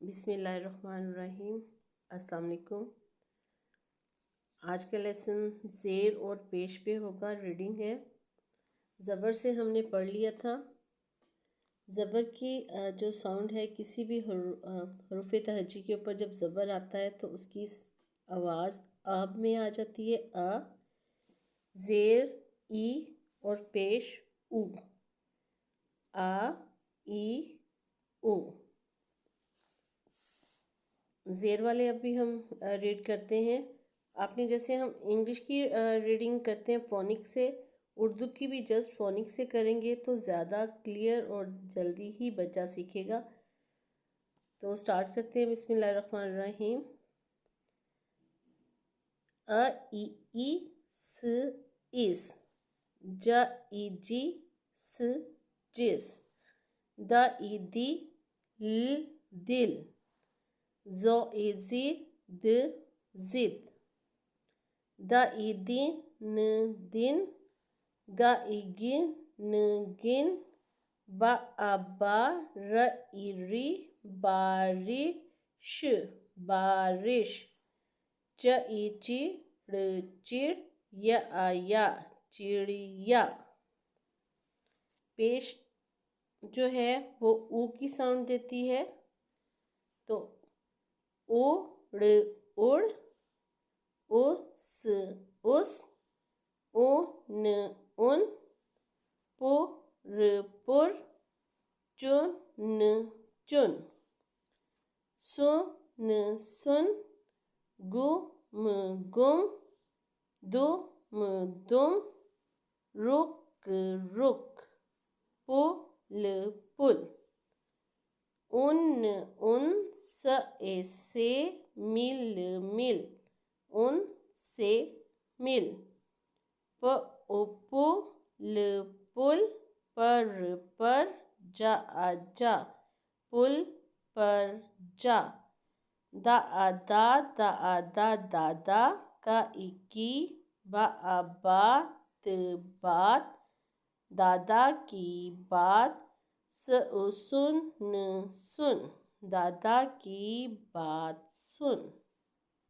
بسم اللہ الرحمن الرحیم۔ السلام علیکم۔ آج کا لیسن زیر اور پیش پہ ہوگا، ریڈنگ ہے۔ زبر سے ہم نے پڑھ لیا تھا۔ زبر کی جو ساؤنڈ ہے، کسی بھی حروف تہجی کے اوپر جب زبر آتا ہے تو اس کی آواز آب میں آ جاتی ہے، آ، زیر ای اور پیش او، آ ای او۔ زیر والے اب بھی ہم ریڈ کرتے ہیں۔ آپ نے جیسے ہم انگلش کی ریڈنگ کرتے ہیں فونک سے، اردو کی بھی جسٹ فونک سے کریں گے تو زیادہ کلیئر اور جلدی ہی بچہ سیکھے گا۔ تو سٹارٹ کرتے ہیں۔ بسم اللہ الرحمن الرحیم۔ ا ای ای س اس، ج ای جی س جس، د ای دی ل دل، ز ای زی د زد، د ای دی ن دن، گ ای گی ن گن، ب ا با ر ای ری بارش بارش، چ ای چی ڑ چڑ، ی ا یا چڑیا۔ پیش جو ہے وہ او کی ساؤنڈ دیتی ہے، تو او ڑ اڑ، او س اس، او ن ان، پو ر پر، چو ن چن، سو ن سن، گو م گم، دو م دم، رک رک، پو ل پل، ان س اے سے، مل مل، ان سے مل، پ او پو، ل پل، پر پر، جا جا، پل پر جا، دا دا دا دادا، کا ای کی، با بات بات، دادا کی بات، سن سن، دادا کی بات سن۔